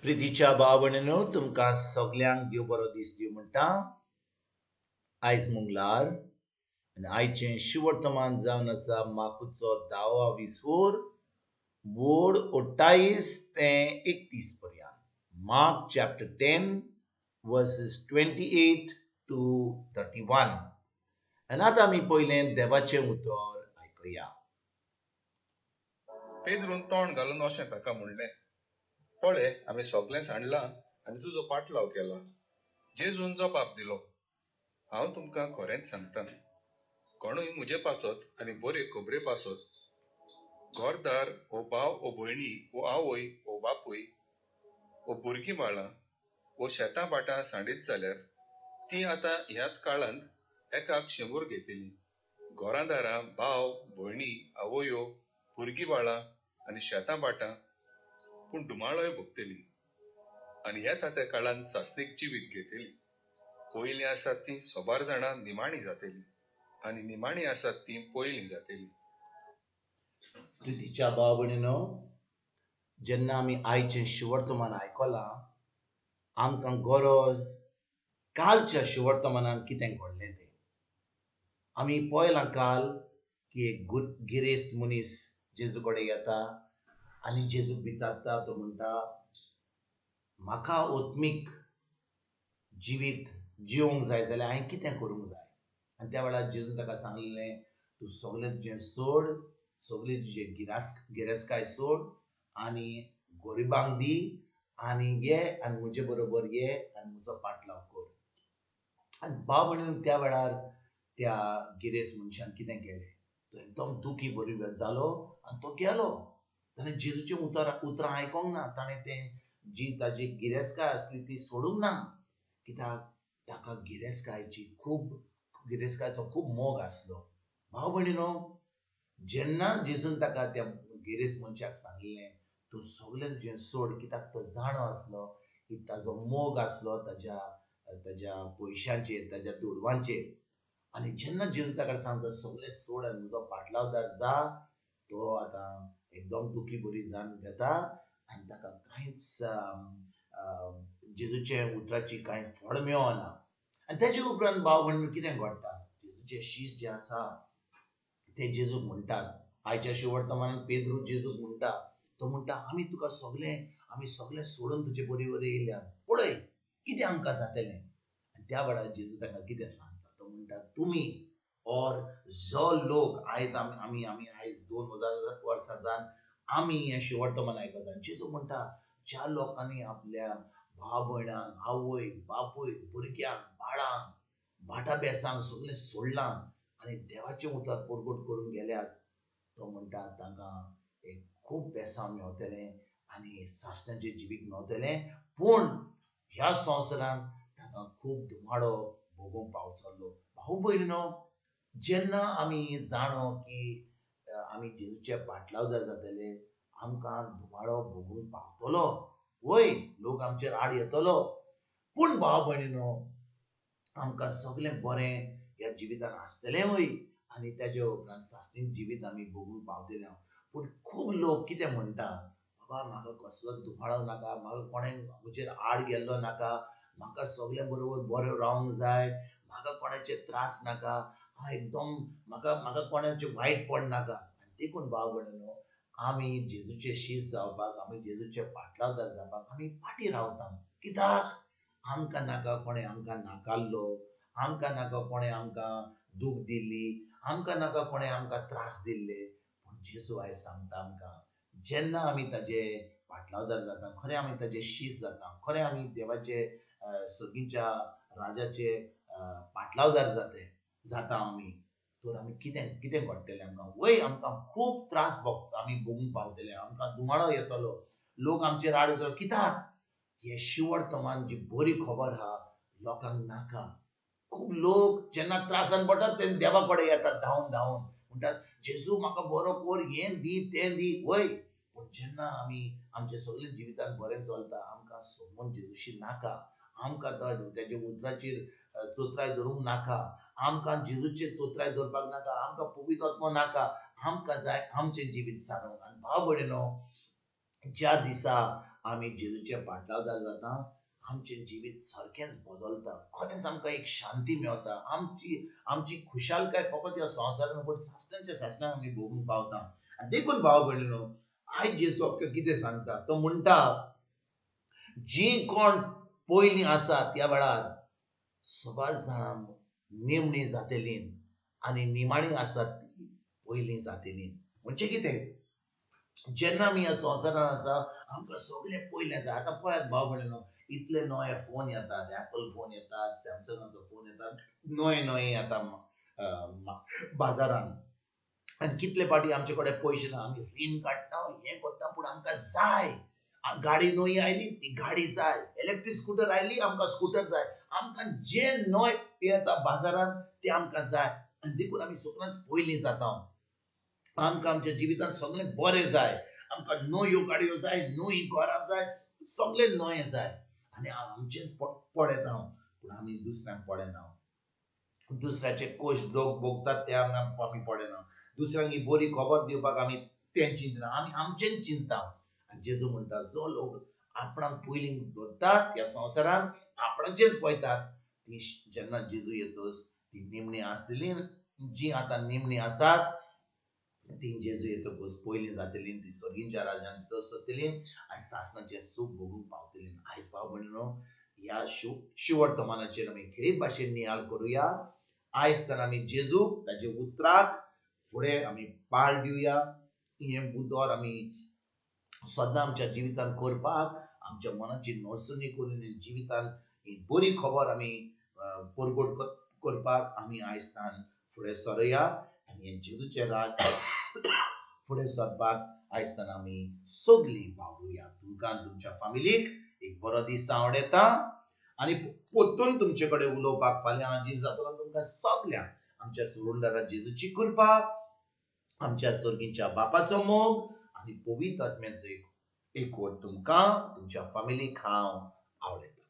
प्रितीच्या भावणेनो तुमकां सगल्यांक देव बरो दीस दिवं म्हणटा. आयज मंगळार आनी आयचें शिवर्तमान जावन आसा माकूचो 10वा विसवोर बोड 28 ते 31 पर्यंत. Mark chapter 10 versus 28 to 31. आनी आतां आमी पयलें देवाचें उतर आयकुया. पेद्रून तोंड घालून अशें ताका म्हणलें, पळय आमी सगळें सांडलां आनी तुजो पाटलाव केला. जेजून जबाब दिलो, हांव तुमकां खरेंच सांगतां, कोणूय म्हजे पासत आनी बरे खबरे पासत घरदार ओ भाव ओ भयणी ओ आवय ओ बापूय ओ भुरगीं बाळां ओ शेतां बाटां सांडीत जाल्यार ती आतां ह्याच काळांत एकाक 100 घेतली. घरादारां भाव भयणी आवयो भुरगीं बाळां आनी शेतां बाटां पूण धुमाळोय भोगतली. आनी हे त्या काळांत सासणीक जिवीत घेतली. पयलीं आसात ती 100 जाणां निमाणी जातली आनी निमाणी आसात ती पयलीं जातली. प्रितीच्या भावणेनो, जेन्ना आमी आयचें शिवर्तमान आयकलां, आमकां गरज कालच्या शिवर्तमानान कितें घडलें तें. आमी पळयलां काल की एक गिरेस्त मनीस जेजू कडेन येता आनी जेजूक विचारता. तो म्हणटा, म्हाका आत्मीक जिवीत जिवंक जाय जाल्यार हांवें कितें करूंक जाय. आनी त्या वेळार जेजून ताका सांगलें, तूं सगळें तुजें सोड, सगळी तुजी गिरेस्तकाय सोड आनी गरिबांक दी आनी ये आनी म्हजे बरोबर ये आनी म्हजो पाटलाव कर. आनी भाव भयणीनो, त्या वेळार त्या गिरेस्त मनशान कितें केलें, तो एकदम दुखी बरी जालो आनी तो गेलो. ताणें जेजूचें उतरां आयकोंक ना. ताणें तें जी ताजी गिरेस्तकाय आसली ती सोडूंक ना. कित्याक ताका गिरेस्तकायेचो खूब मोग आसलो. भाव भयणीनो, जेन्ना जेजून ताका त्या गिरेस्त मनशाक सांगलें, तूं सगळें तुजें सोड, कित्याक तो जाणो आसलो की ताजो मोग आसलो ताज्या पयशांचेर, ताज्या दुडवांचेर. आनी जेन्ना जेजू ताका सांगता सगळें सोड आनी म्हजो पाटलावदार जा, तो आतां एकदम दुखी बरी जावन घेता आनी ताका कांयच जेजूचे उतराची कांय फळ मेळना. आनी तेजे उपरांत भाव भयणीनो कितें घडटा, जेजूचे शिश्य जे आसा ते जेजूक म्हणटात. आयच्या शिवर्तमानान पेद्रू जेजूक म्हणटा, तो म्हणटा, आमी सगळें सोडून तुजे बरोबर येयल्या, पळय कितें आमकां जातलें. आनी त्या वेळार जेजू ताका कितें सांगता, तो म्हणटा, तुमी और जो लोक आयज आमी आयज 2000 वर्सां जावन आमी हें शिवर्तमान आयकता. जेजू म्हणटा, ज्या लोकांनी आपल्या भाव भयणांक, आवय बापूय भुरग्यांक बाळांक भाटां बेसांक सगळें सोडलां आनी देवाचें उतर परगट करून गेल्यात, तो म्हणटा तांकां एक खूब बेसांव मेवतलें आनी सासणाचें जिवीत मेवतलें. पूण ह्या संवसारांत ताका खूब धुमाडो भोगूंक पावचलो. भाव भयणीनो, जेन्ना आमी जाणो की आमी जेजूचे पाटलावदार जातले, आमकां धुमाडो भोगूंक पावतलो. वय, लोक आमचेर आड येतलो. पूण भाव भयणीनो, आमकां सगळें बरें ह्या जिवितान आसतलें वय आनी तेज्या उपरांत सासणीक जिवीत आमी भोगूंक पावतले. पूण खूब लोक कितें म्हणटा, बाबा म्हाका कसलोच धुमाडो नाका, म्हाका कोणें म्हजेर आड गेल्लो नाका, म्हाका सगळें बरोबर बरें रावंक जाय, म्हाका कोणाचे त्रास नाका, हांव एकदम म्हाका कोणाचें वायटपण नाका. आनी देखून भाव भयणीनो, आमी जेजूचे शिश्य जावपाक, आमी जेजूचे पाटलावदार जावपाक आमी फाटीं रावता. कित्याक आमकां नाका कोणें आमकां नाकारलो, आमकां नाका कोणें आमकां दूख दिल्ली, आमकां नाका कोणें आमकां त्रास दिल्ले. पूण जेजू आयज सांगता आमकां, जेन्ना आमी ताजे पाटलावदार जाता, खरें आमी ताजे शिश्य जाता, खरें आमी देवाचे सर्गीच्या राजाचे पाटलावदार जाता आमी, तर आमी कितें घडटलें आमकां, वय आमकां खूब त्रास आमी भोगूंक पावतले, आमकां धुमाडो येतलो, लोक आमचेर आड येतलो. कित्याक हे शिवर्तमान जी बरी खबर आहा लोकांक नाका. खूब लोक जेन्ना त्रासान पडटात तेन्ना देवा कडेन येतात धांवन म्हणटात, जेजू म्हाका बरो कर, हें दी तें दी. वय, पूण जेन्ना आमी आमच्या सगळ्या जिवितान बरें चलता, आमकां संबंद जेजूशी नाका, आमकां तेजे उतराचेर चोत्राय धरूंक नाका, आमकां जेजूचे चोत्राय धरपाक नाका, आमकां पवित्र आत्मो नाका, आमकां जाय आमचें जिवीत सारूंक. आनी भाव भयणीनो, ज्या दिसा आमी जेजूचे पाटलावदार जाता आमचें जिवीत सारकेंच बदलता खरेंच आमकां एक शांती मेळटा आमची खुशालकाय फकत ह्या संवसारान पूण सासणांच्या सासणाक आमी भोगूंक पावता आनी देखून भाव भयणीनो आयज जेजू आमकां कितें सांगता तो म्हणटा जी कोण पयलीं आसात ह्या वेळार सगळ्या जाणां निमणीं जातलीं आनी निमाणीं आसात तीं पयलीं जातलीं म्हणजे कितें जेन्ना आमी ह्या संवसारान आसा आमकां सगळें पयलें जाय आतां पळयात भाव भयणीनो इतले नवे फोन येतात एप्पल फोन येतात सॅमसंगाचो फोन येतात नवे नवे येता बाजारान आनी कितले फाटी आमचे कडेन पयशे ना आमी रीण काडटा हें करता पूण आमकां जाय गाडी नवी आयली ती गाडी जाय इलेक्ट्रीक स्कूटर आयली आमकां स्कूटर जाय आमकां जे नवे येता बाजारान ते आमकां जाय आनी देखून आमी सगळ्यांत पयलीं जाता आमकां आमच्या जिवितांत सगळें बरें जाय आमकां नव्यो गाडयो जाय नवी घरां जाय सगळें नवें जाय आनी आमचेंच पडयता पूण आमी दुसऱ्यांक पडयना दुसऱ्याचे कोश भोगतात ते आमी पडयना दुसऱ्यांक ही बरी खबर दिवपाक आमी तें चिंतना आमी आमचेंच चिंता आनी जेजू म्हणटा जो लोक आपणाक पयलीं धरतात ह्या संवसारान आपणाचेंच पळयतात ती जेन्ना जेजू येतच ती निमणीं आसतलीं जी आतां निमणीं आसात ती जेजू येतकच पयलीं जातलीं ती सर्गींच्या राज्यांत भितर सरतलीं आनी सासणाचें सूख भोगूंक पावतलीं आयज भाव भयणीनो ह्या शिवर्तमानाचेर आमी खेरीत भाशेन नियाळ करुया आयज तर आमी जेजूक ताचे उतराक फुडें आमी पाल दिवया हें बुदोर आमी सदां आमच्या जिवितांत करपाक आमच्या मनाची नडसणी करून जिवितांत ही बरी खबर आमी परगट करपाक आमी आयजतान फुडें सरया आनी हें जेजूचें राज फुडें सरपाक आयजतान आमी सगळीं वावुरया तुमकां तुमच्या फॅमिलीक एक बरो दीस आवड येता आनी परतून तुमचे कडेन उलोवपाक फाल्यां हाजीर जातलो तुमकां सगळ्यांक आमच्या सोडूनदारा जेजूची कृपा आमच्या सर्गीच्या बापाचो मोग आनी पवित्र आत्म्याचो एकवट तुमकां तुमच्या फॅमिलीक हांव आवडयता